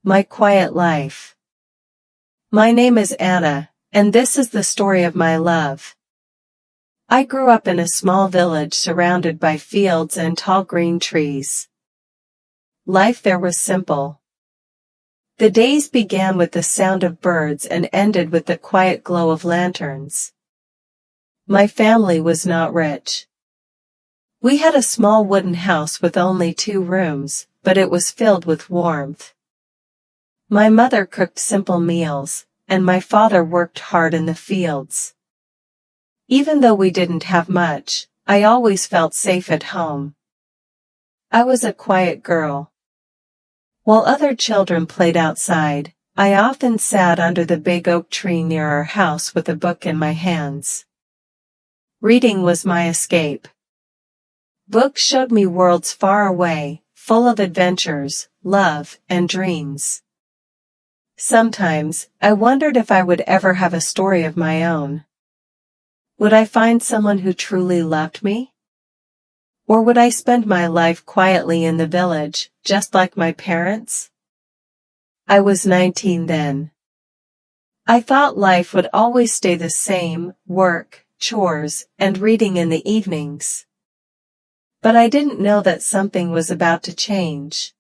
My Quiet Life. My name is Anna, and this is the story of my love. I grew up in a small village surrounded by fields and tall green trees. Life there was simple. The days began with the sound of birds and ended with the quiet glow of lanterns. My family was not rich. We had a small wooden house with only 2 rooms, but it was filled with warmth. My mother cooked simple meals, and my father worked hard in the fields. Even though we didn't have much, I always felt safe at home. I was a quiet girl. While other children played outside, I often sat under the big oak tree near our house with a book in my hands. Reading was my escape. Books showed me worlds far away, full of adventures, love, and dreams. Sometimes, I wondered if I would ever have a story of my own. Would I find someone who truly loved me? Or would I spend my life quietly in the village, just like my parents? I was 19 then. I thought life would always stay the same: work, chores, and reading in the evenings. But I didn't know that something was about to change.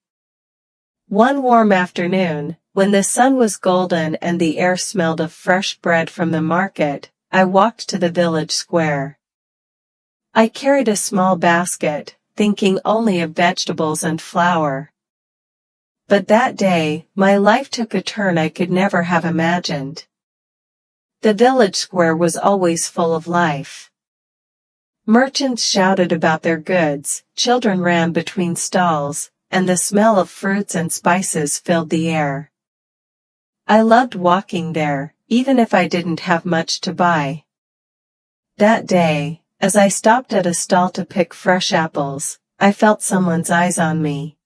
One warm afternoon, when the sun was golden and the air smelled of fresh bread from the market, I walked to the village square. I carried a small basket, thinking only of vegetables and flour. But that day, my life took a turn I could never have imagined. The village square was always full of life. Merchants shouted about their goods, children ran between stalls, and the smell of fruits and spices filled the air. I loved walking there, even if I didn't have much to buy. That day, as I stopped at a stall to pick fresh apples, I felt someone's eyes on me.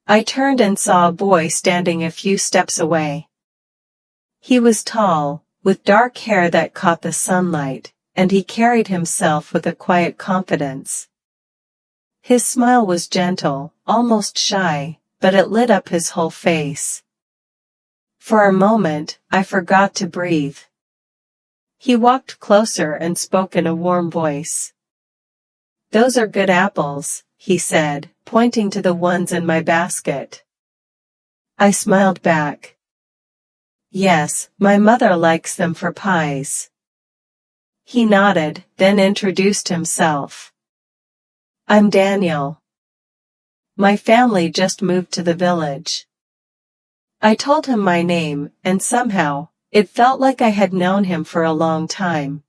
I turned and saw a boy standing a few steps away. He was tall, with dark hair that caught the sunlight, and he carried himself with a quiet confidence. His smile was gentle, almost shy, but it lit up his whole face. For a moment, I forgot to breathe. He walked closer and spoke in a warm voice. "Those are good apples," he said, pointing to the ones in my basket. I smiled back. "Yes, my mother likes them for pies." He nodded, then introduced himself. "I'm Daniel. My family just moved to the village." I told him my name, and somehow, it felt like I had known him for a long time.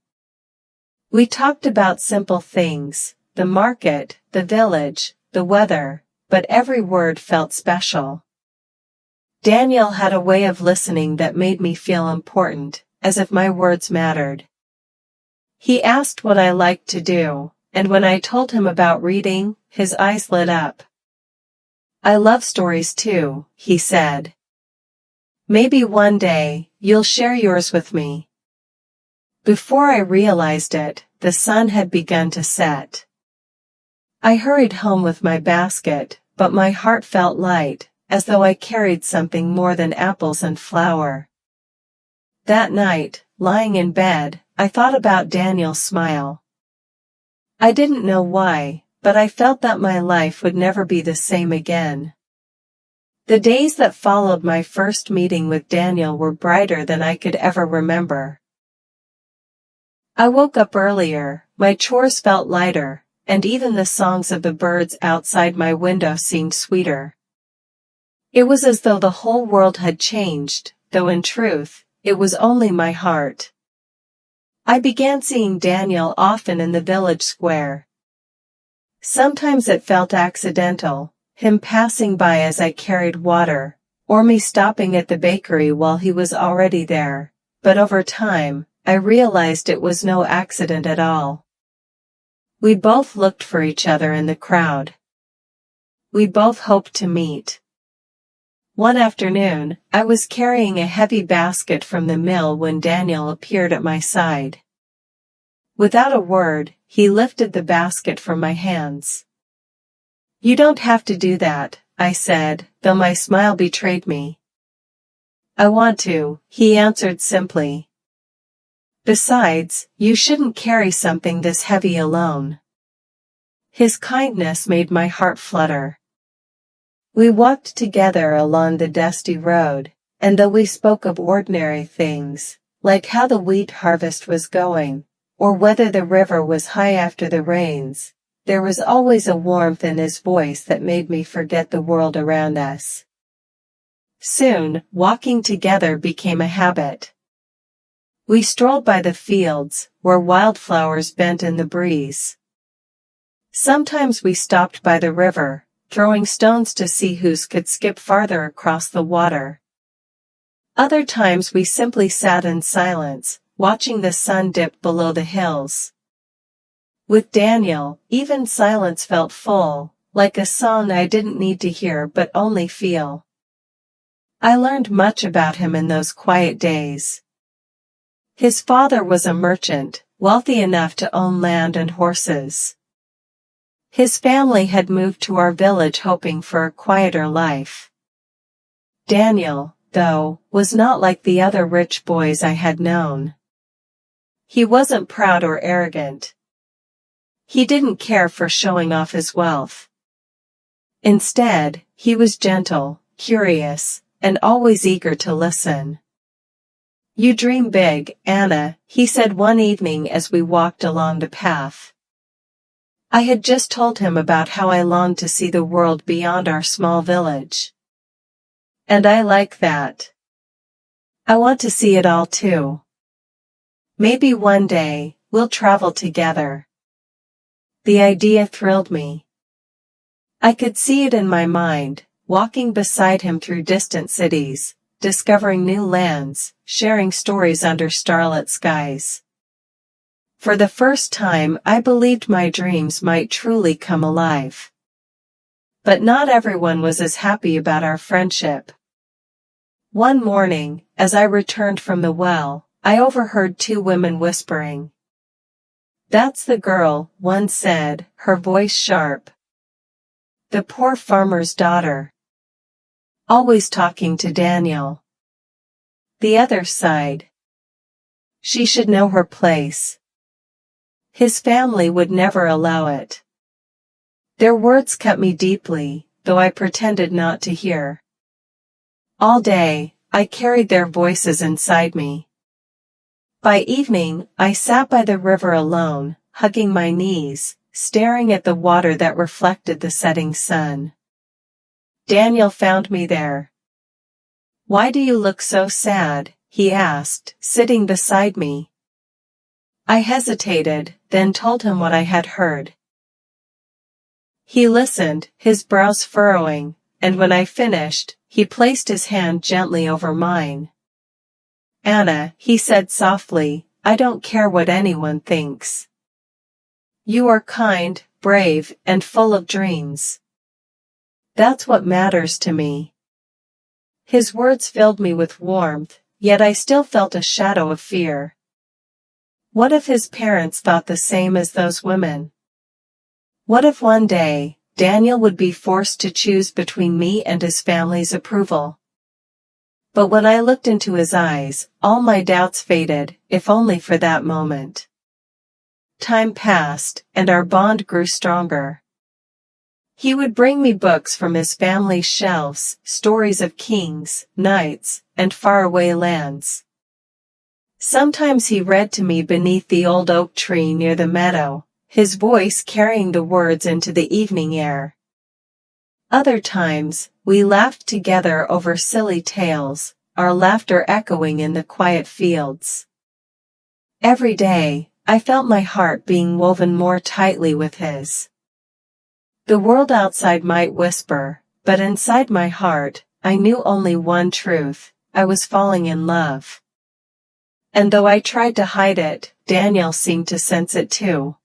We talked about simple things: the market, the village, the weather, but every word felt special. Daniel had a way of listening that made me feel important, as if my words mattered. He asked what I liked to do, and when I told him about reading, his eyes lit up. "I love stories too," he said. "Maybe one day, you'll share yours with me." Before I realized it, the sun had begun to set. I hurried home with my basket, but my heart felt light, as though I carried something more than apples and flour. That night, lying in bed, I thought about Daniel's smile. I didn't know why, but I felt that my life would never be the same again. The days that followed my first meeting with Daniel were brighter than I could ever remember. I woke up earlier, my chores felt lighter, and even the songs of the birds outside my window seemed sweeter. It was as though the whole world had changed, though in truth, it was only my heart. I began seeing Daniel often in the village square. Sometimes it felt accidental, him passing by as I carried water, or me stopping at the bakery while he was already there, but over time, I realized it was no accident at all. We both looked for each other in the crowd. We both hoped to meet. One afternoon, I was carrying a heavy basket from the mill when Daniel appeared at my side. Without a word, he lifted the basket from my hands. "You don't have to do that," I said, though my smile betrayed me. I want to, he answered simply. Besides, you shouldn't carry something this heavy alone. His kindness made my heart flutter. We walked together along the dusty road, and though we spoke of ordinary things, like how the wheat harvest was going, or whether the river was high after the rains, there was always a warmth in his voice that made me forget the world around us. Soon, walking together became a habit. We strolled by the fields, where wildflowers bent in the breeze. Sometimes we stopped by the river, throwing stones to see who could skip farther across the water. Other times we simply sat in silence, watching the sun dip below the hills. With Daniel, even silence felt full, like a song I didn't need to hear but only feel. I learned much about him in those quiet days. His father was a merchant, wealthy enough to own land and horses. His family had moved to our village hoping for a quieter life. Daniel, though, was not like the other rich boys I had known. He wasn't proud or arrogant. He didn't care for showing off his wealth. Instead, he was gentle, curious, and always eager to listen. You dream big, Anna, he said one evening as we walked along the path. I had just told him about how I longed to see the world beyond our small village. And I like that. I want to see it all too. Maybe one day, we'll travel together. The idea thrilled me. I could see it in my mind, walking beside him through distant cities, discovering new lands, sharing stories under starlit skies. For the first time I believed my dreams might truly come alive. But not everyone was as happy about our friendship. One morning, as I returned from the well, I overheard two women whispering. "That's the girl," one said, her voice sharp. "The poor farmer's daughter. Always talking to Daniel." The other sighed. "She should know her place. His family would never allow it." Their words cut me deeply, though I pretended not to hear. All day, I carried their voices inside me. By evening, I sat by the river alone, hugging my knees, staring at the water that reflected the setting sun. Daniel found me there. "Why do you look so sad?" he asked, sitting beside me. I hesitated, then told him what I had heard. He listened, his brows furrowing, and when I finished, he placed his hand gently over mine. "Anna," he said softly, "I don't care what anyone thinks. You are kind, brave, and full of dreams. That's what matters to me." His words filled me with warmth, yet I still felt a shadow of fear. What if his parents thought the same as those women? What if one day, Daniel would be forced to choose between me and his family's approval? But when I looked into his eyes, all my doubts faded, if only for that moment. Time passed, and our bond grew stronger. He would bring me books from his family's shelves, stories of kings, knights, and faraway lands. Sometimes he read to me beneath the old oak tree near the meadow, his voice carrying the words into the evening air. Other times, we laughed together over silly tales, our laughter echoing in the quiet fields. Every day, I felt my heart being woven more tightly with his. The world outside might whisper, but inside my heart, I knew only one truth: I was falling in love. And though I tried to hide it, Daniel seemed to sense it too.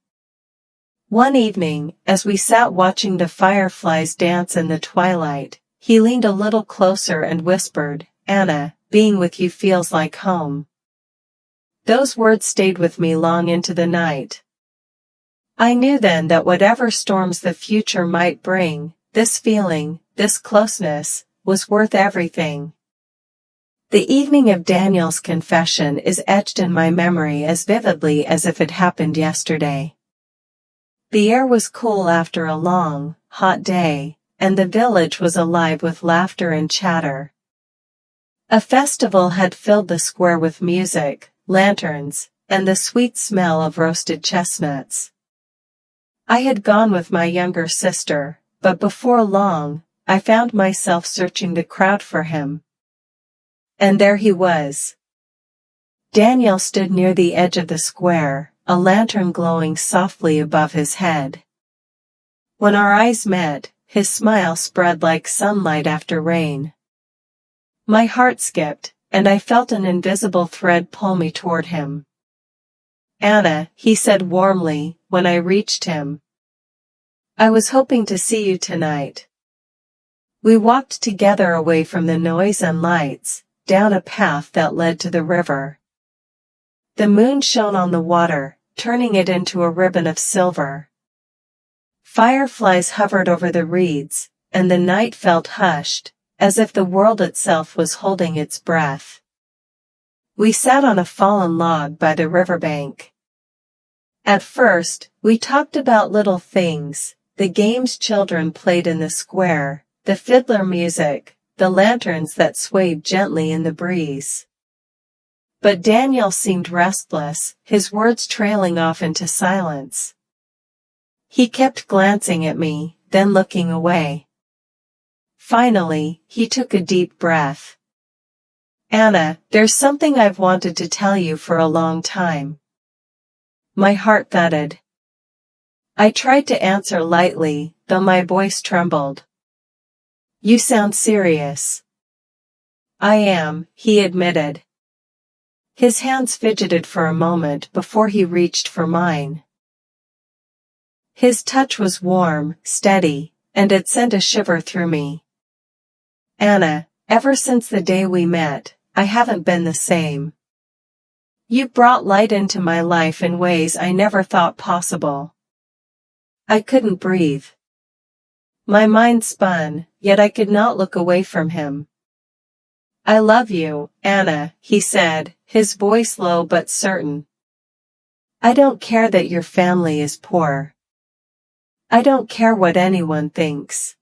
One evening, as we sat watching the fireflies dance in the twilight, he leaned a little closer and whispered, "Anna, being with you feels like home." Those words stayed with me long into the night. I knew then that whatever storms the future might bring, this feeling, this closeness, was worth everything. The evening of Daniel's confession is etched in my memory as vividly as if it happened yesterday. The air was cool after a long, hot day, and the village was alive with laughter and chatter. A festival had filled the square with music, lanterns, and the sweet smell of roasted chestnuts. I had gone with my younger sister, but before long, I found myself searching the crowd for him. And there he was. Daniel stood near the edge of the square, a lantern glowing softly above his head. When our eyes met, his smile spread like sunlight after rain. My heart skipped, and I felt an invisible thread pull me toward him. "Anna," he said warmly, when I reached him. "I was hoping to see you tonight." We walked together away from the noise and lights, down a path that led to the river. The moon shone on the water, turning it into a ribbon of silver. Fireflies hovered over the reeds, and the night felt hushed, as if the world itself was holding its breath. We sat on a fallen log by the riverbank. At first, we talked about little things, the games children played in the square, the fiddler music, the lanterns that swayed gently in the breeze. But Daniel seemed restless, his words trailing off into silence. He kept glancing at me, then looking away. Finally, he took a deep breath. "Anna, there's something I've wanted to tell you for a long time." My heart thudded. I tried to answer lightly, though my voice trembled. "You sound serious." "I am," he admitted. His hands fidgeted for a moment before he reached for mine. His touch was warm, steady, and it sent a shiver through me. "Anna, ever since the day we met, I haven't been the same. You brought light into my life in ways I never thought possible." I couldn't breathe. My mind spun, yet I could not look away from him. "I love you, Anna," he said, his voice low but certain. "I don't care that your family is poor. I don't care what anyone thinks.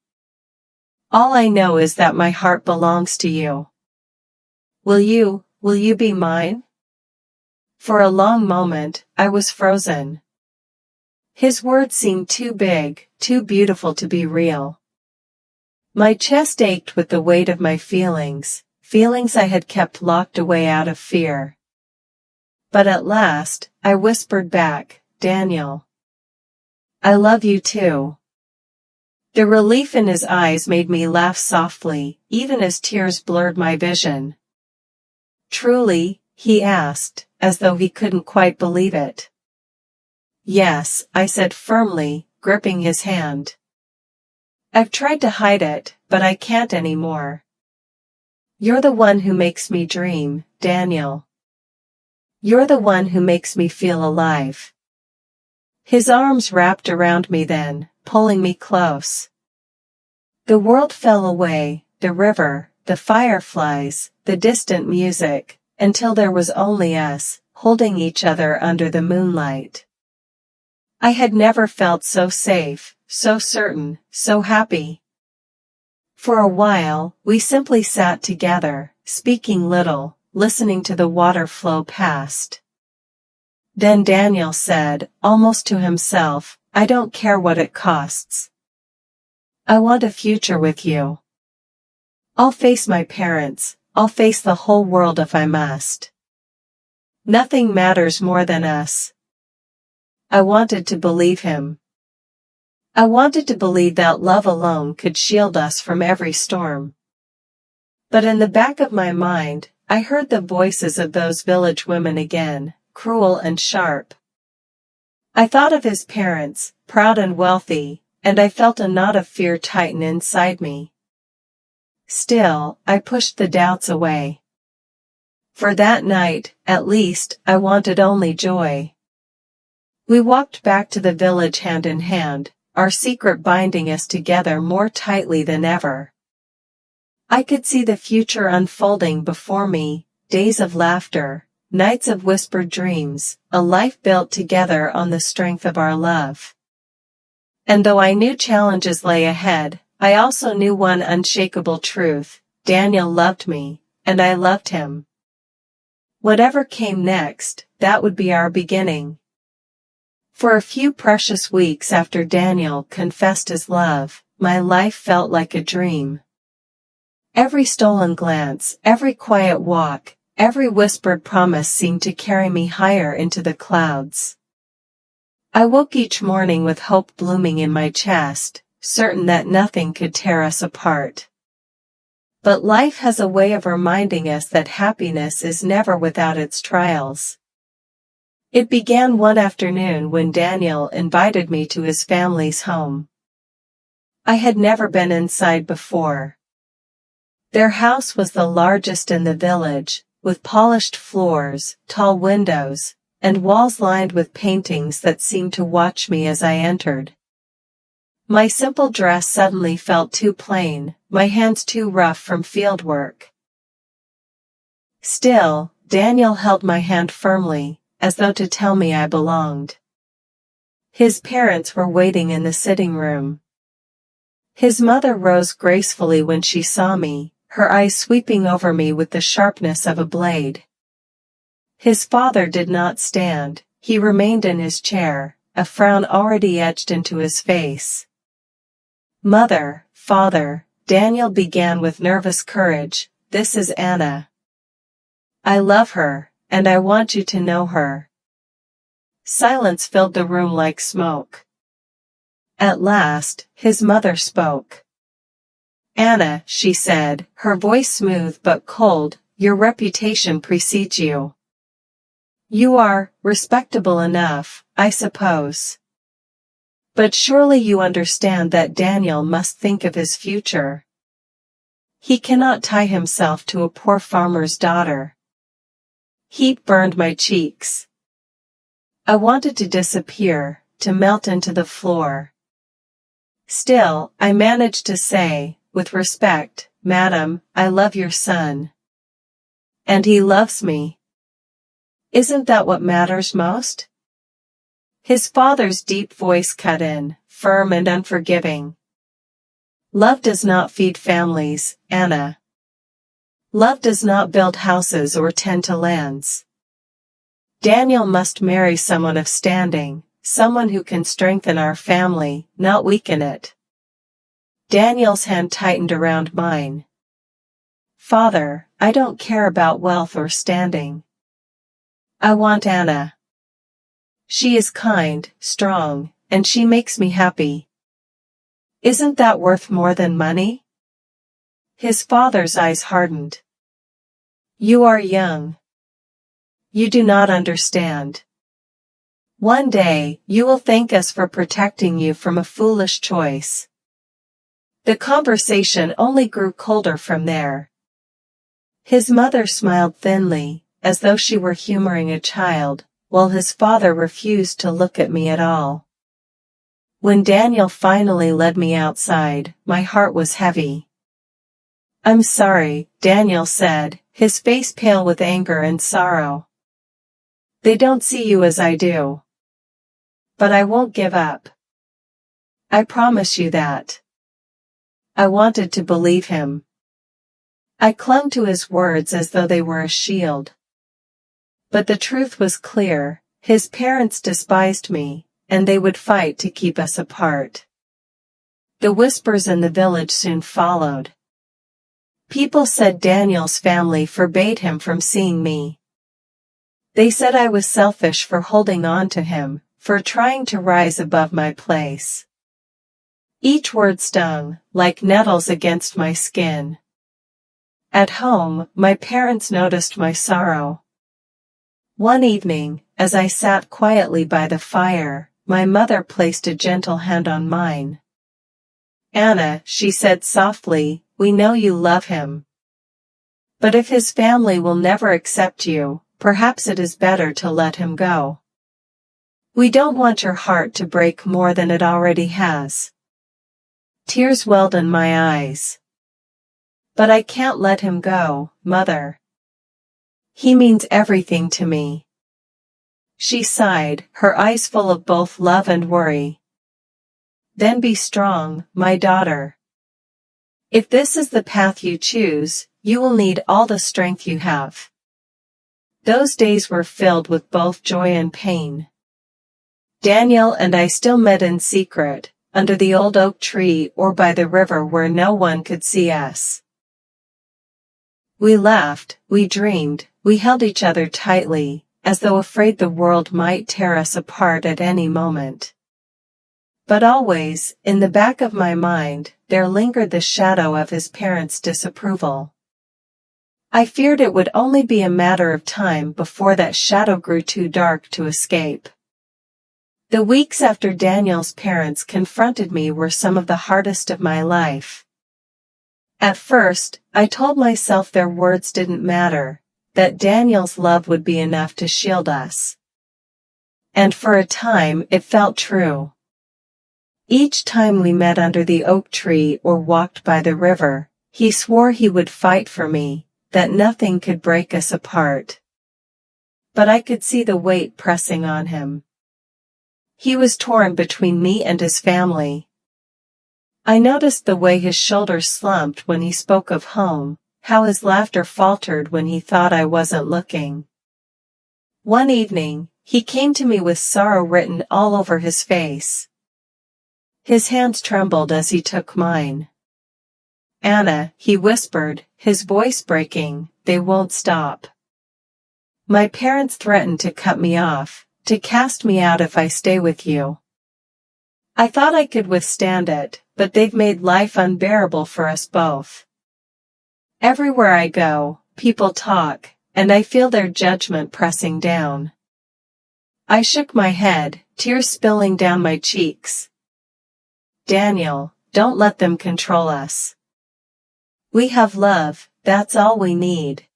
All I know is that my heart belongs to you. Will you be mine?" For a long moment, I was frozen. His words seemed too big, too beautiful to be real. My chest ached with the weight of my feelings I had kept locked away out of fear. But at last, I whispered back, "Daniel, I love you too." The relief in his eyes made me laugh softly, even as tears blurred my vision. "Truly?" he asked, as though he couldn't quite believe it. "Yes," I said firmly, gripping his hand. "I've tried to hide it, but I can't anymore. You're the one who makes me dream, Daniel. You're the one who makes me feel alive." His arms wrapped around me then, pulling me close. The world fell away, the river, the fireflies, the distant music, until there was only us, holding each other under the moonlight. I had never felt so safe, so certain, so happy. For a while, we simply sat together, speaking little, listening to the water flow past. Then Daniel said, almost to himself, "I don't care what it costs. I want a future with you. I'll face my parents, I'll face the whole world if I must. Nothing matters more than us." I wanted to believe him. I wanted to believe that love alone could shield us from every storm. But in the back of my mind, I heard the voices of those village women again, cruel and sharp. I thought of his parents, proud and wealthy, and I felt a knot of fear tighten inside me. Still, I pushed the doubts away. For that night, at least, I wanted only joy. We walked back to the village hand in hand, our secret binding us together more tightly than ever. I could see the future unfolding before me, days of laughter, nights of whispered dreams, a life built together on the strength of our love. And though I knew challenges lay ahead, I also knew one unshakable truth: Daniel loved me, and I loved him. Whatever came next, that would be our beginning. For a few precious weeks after Daniel confessed his love, my life felt like a dream. Every stolen glance, every quiet walk, every whispered promise seemed to carry me higher into the clouds. I woke each morning with hope blooming in my chest, certain that nothing could tear us apart. But life has a way of reminding us that happiness is never without its trials. It began one afternoon when Daniel invited me to his family's home. I had never been inside before. Their house was the largest in the village, with polished floors, tall windows, and walls lined with paintings that seemed to watch me as I entered. My simple dress suddenly felt too plain, my hands too rough from field work. Still, Daniel held my hand firmly, as though to tell me I belonged. His parents were waiting in the sitting room. His mother rose gracefully when she saw me, her eyes sweeping over me with the sharpness of a blade. His father did not stand, he remained in his chair, a frown already etched into his face. "Mother, father," Daniel began with nervous courage, "this is Anna. I love her, and I want you to know her." Silence filled the room like smoke. At last, his mother spoke. "Anna," she said, her voice smooth but cold, "your reputation precedes you. You are respectable enough, I suppose. But surely you understand that Daniel must think of his future. He cannot tie himself to a poor farmer's daughter." Heat burned my cheeks. I wanted to disappear, to melt into the floor. Still, I managed to say, with respect, "Madam, I love your son. And he loves me. Isn't that what matters most?" His father's deep voice cut in, firm and unforgiving. "Love does not feed families, Anna. Love does not build houses or tend to lands. Daniel must marry someone of standing, someone who can strengthen our family, not weaken it." Daniel's hand tightened around mine. "Father, I don't care about wealth or standing. I want Anna. She is kind, strong, and she makes me happy. Isn't that worth more than money?" His father's eyes hardened. "You are young. You do not understand. One day, you will thank us for protecting you from a foolish choice." The conversation only grew colder from there. His mother smiled thinly, as though she were humoring a child, while his father refused to look at me at all. When Daniel finally led me outside, my heart was heavy. "I'm sorry," Daniel said, his face pale with anger and sorrow. "They don't see you as I do. But I won't give up. I promise you that." I wanted to believe him. I clung to his words as though they were a shield. But the truth was clear: his parents despised me, and they would fight to keep us apart. The whispers in the village soon followed. People said Daniel's family forbade him from seeing me. They said I was selfish for holding on to him, for trying to rise above my place. Each word stung, like nettles against my skin. At home, my parents noticed my sorrow. One evening, as I sat quietly by the fire, my mother placed a gentle hand on mine. "Anna," she said softly, "we know you love him. But if his family will never accept you, perhaps it is better to let him go." We don't want your heart to break more than it already has. Tears welled in my eyes. But I can't let him go, Mother. He means everything to me. She sighed, her eyes full of both love and worry. Then be strong, my daughter. If this is the path you choose, you will need all the strength you have. Those days were filled with both joy and pain. Daniel and I still met in secret, under the old oak tree or by the river where no one could see us. We laughed, we dreamed, we held each other tightly, as though afraid the world might tear us apart at any moment. But always, in the back of my mind, there lingered the shadow of his parents' disapproval. I feared it would only be a matter of time before that shadow grew too dark to escape. The weeks after Daniel's parents confronted me were some of the hardest of my life. At first, I told myself their words didn't matter, that Daniel's love would be enough to shield us. And for a time it felt true. Each time we met under the oak tree or walked by the river, he swore he would fight for me, that nothing could break us apart. But I could see the weight pressing on him. He was torn between me and his family. I noticed the way his shoulders slumped when he spoke of home, how his laughter faltered when he thought I wasn't looking. One evening, he came to me with sorrow written all over his face. His hands trembled as he took mine. "Anna," he whispered, his voice breaking, "they won't stop. My parents threatened to cut me off, to cast me out if I stay with you. I thought I could withstand it, but they've made life unbearable for us both. Everywhere I go, people talk, and I feel their judgment pressing down." I shook my head, tears spilling down my cheeks. "Daniel, don't let them control us. We have love, that's all we need.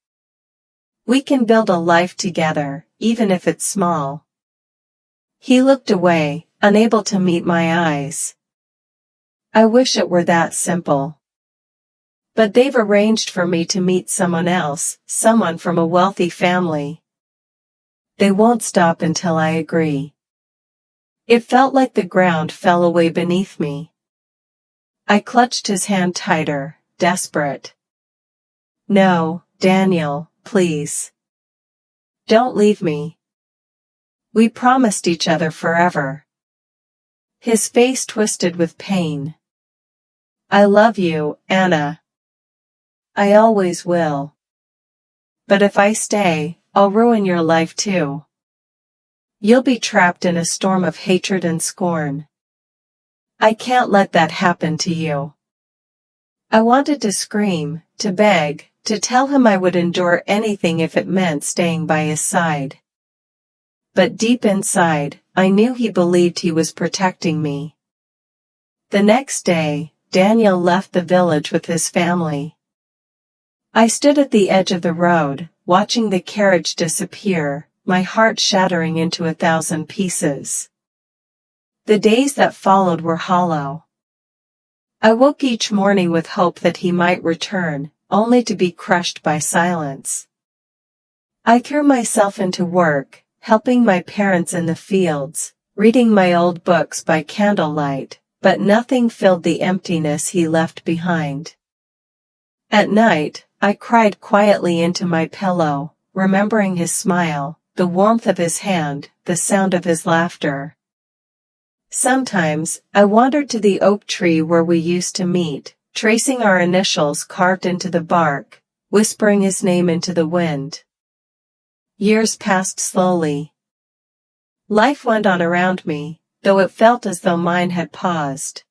We can build a life together, even if it's small." He looked away, unable to meet my eyes. I wish it were that simple. But they've arranged for me to meet someone else, someone from a wealthy family. They won't stop until I agree. It felt like the ground fell away beneath me. I clutched his hand tighter, desperate. "No, Daniel, please. Don't leave me. We promised each other forever." His face twisted with pain. "I love you, Anna. I always will. But if I stay, I'll ruin your life too. You'll be trapped in a storm of hatred and scorn. I can't let that happen to you." I wanted to scream, to beg, to tell him I would endure anything if it meant staying by his side. But deep inside, I knew he believed he was protecting me. The next day, Daniel left the village with his family. I stood at the edge of the road, watching the carriage disappear, my heart shattering into 1,000 pieces. The days that followed were hollow. I woke each morning with hope that he might return, only to be crushed by silence. I threw myself into work, helping my parents in the fields, reading my old books by candlelight, but nothing filled the emptiness he left behind. At night, I cried quietly into my pillow, remembering his smile, the warmth of his hand, the sound of his laughter. Sometimes, I wandered to the oak tree where we used to meet, tracing our initials carved into the bark, whispering his name into the wind. Years passed slowly. Life went on around me, though it felt as though mine had paused.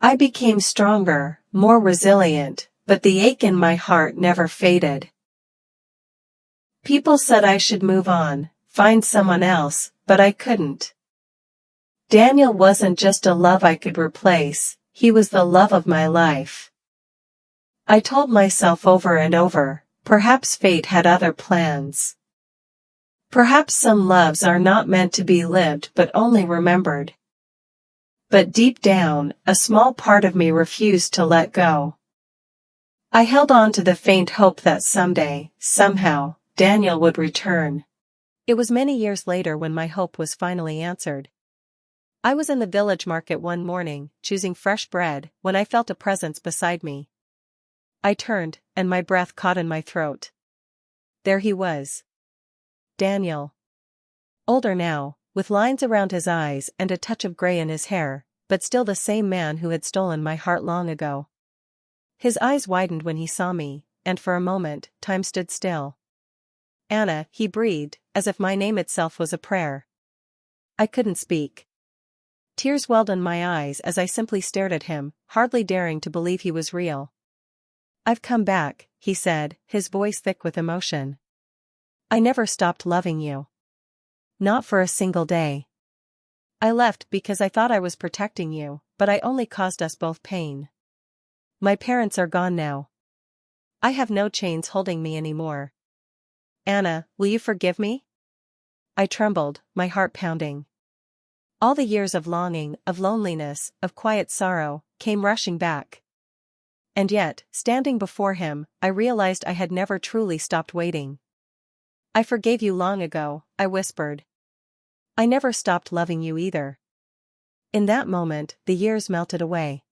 I became stronger, more resilient, but the ache in my heart never faded. People said I should move on, find someone else, but I couldn't. Daniel wasn't just a love I could replace, he was the love of my life. I told myself over and over, perhaps fate had other plans. Perhaps some loves are not meant to be lived but only remembered. But deep down, a small part of me refused to let go. I held on to the faint hope that someday, somehow, Daniel would return. It was many years later when my hope was finally answered. I was in the village market one morning, choosing fresh bread, when I felt a presence beside me. I turned, and my breath caught in my throat. There he was. Daniel. Older now, with lines around his eyes and a touch of gray in his hair, but still the same man who had stolen my heart long ago. His eyes widened when he saw me, and for a moment, time stood still. "Anna," he breathed, as if my name itself was a prayer. I couldn't speak. Tears welled in my eyes as I simply stared at him, hardly daring to believe he was real. "I've come back," he said, his voice thick with emotion. "I never stopped loving you. Not for a single day. I left because I thought I was protecting you, but I only caused us both pain. My parents are gone now. I have no chains holding me anymore. Anna, will you forgive me?" I trembled, my heart pounding. All the years of longing, of loneliness, of quiet sorrow, came rushing back. And yet, standing before him, I realized I had never truly stopped waiting. "I forgave you long ago," I whispered. "I never stopped loving you either." In that moment, the years melted away.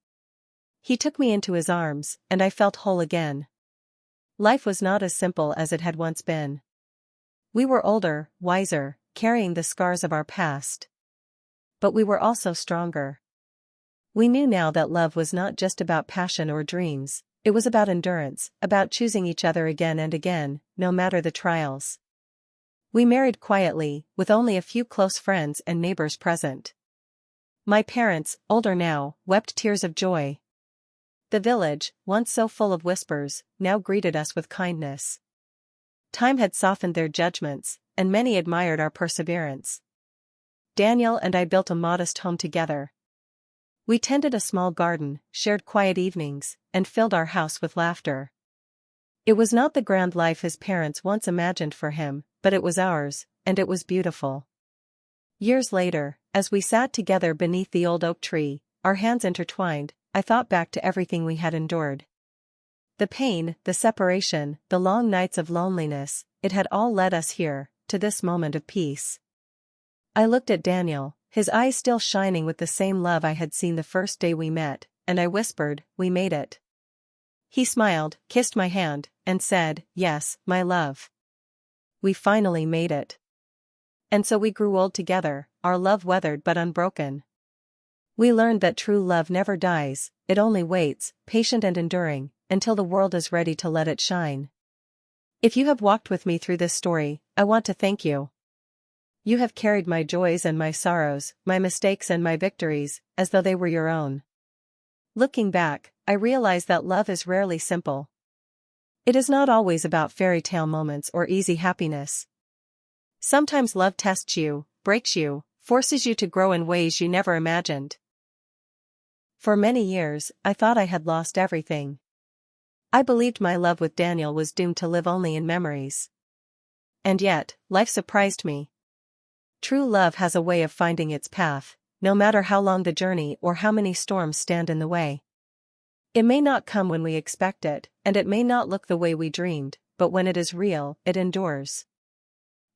He took me into his arms, and I felt whole again. Life was not as simple as it had once been. We were older, wiser, carrying the scars of our past. But we were also stronger. We knew now that love was not just about passion or dreams, it was about endurance, about choosing each other again and again, no matter the trials. We married quietly, with only a few close friends and neighbors present. My parents, older now, wept tears of joy. The village, once so full of whispers, now greeted us with kindness. Time had softened their judgments, and many admired our perseverance. Daniel and I built a modest home together. We tended a small garden, shared quiet evenings, and filled our house with laughter. It was not the grand life his parents once imagined for him, but it was ours, and it was beautiful. Years later, as we sat together beneath the old oak tree, our hands intertwined, I thought back to everything we had endured. The pain, the separation, the long nights of loneliness, it had all led us here, to this moment of peace. I looked at Daniel, his eyes still shining with the same love I had seen the first day we met, and I whispered, "We made it." He smiled, kissed my hand, and said, "Yes, my love. We finally made it." And so we grew old together, our love weathered but unbroken. We learned that true love never dies, it only waits, patient and enduring, until the world is ready to let it shine. If you have walked with me through this story, I want to thank you. You have carried my joys and my sorrows, my mistakes and my victories, as though they were your own. Looking back, I realize that love is rarely simple. It is not always about fairy tale moments or easy happiness. Sometimes love tests you, breaks you, forces you to grow in ways you never imagined. For many years, I thought I had lost everything. I believed my love with Daniel was doomed to live only in memories. And yet, life surprised me. True love has a way of finding its path, no matter how long the journey or how many storms stand in the way. It may not come when we expect it, and it may not look the way we dreamed, but when it is real, it endures.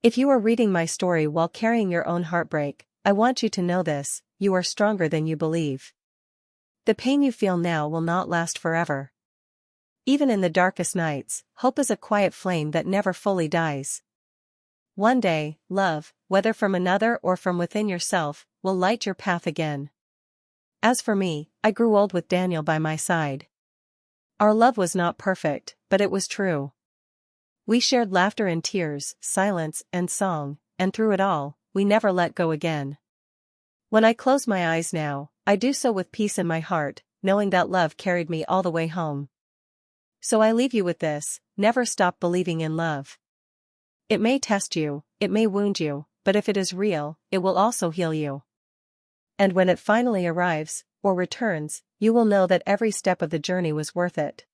If you are reading my story while carrying your own heartbreak, I want you to know this: you are stronger than you believe. The pain you feel now will not last forever. Even in the darkest nights, hope is a quiet flame that never fully dies. One day, love, whether from another or from within yourself, will light your path again. As for me, I grew old with Daniel by my side. Our love was not perfect, but it was true. We shared laughter and tears, silence and song, and through it all, we never let go again. When I close my eyes now, I do so with peace in my heart, knowing that love carried me all the way home. So I leave you with this: never stop believing in love. It may test you, it may wound you, but if it is real, it will also heal you. And when it finally arrives, or returns, you will know that every step of the journey was worth it.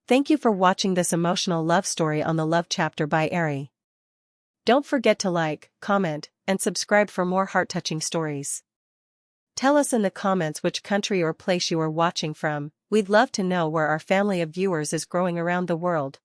Thank you for watching this emotional love story on the Love Chapter by Aree. Don't forget to like, comment, and subscribe for more heart-touching stories. Tell us in the comments which country or place you are watching from. We'd love to know where our family of viewers is growing around the world.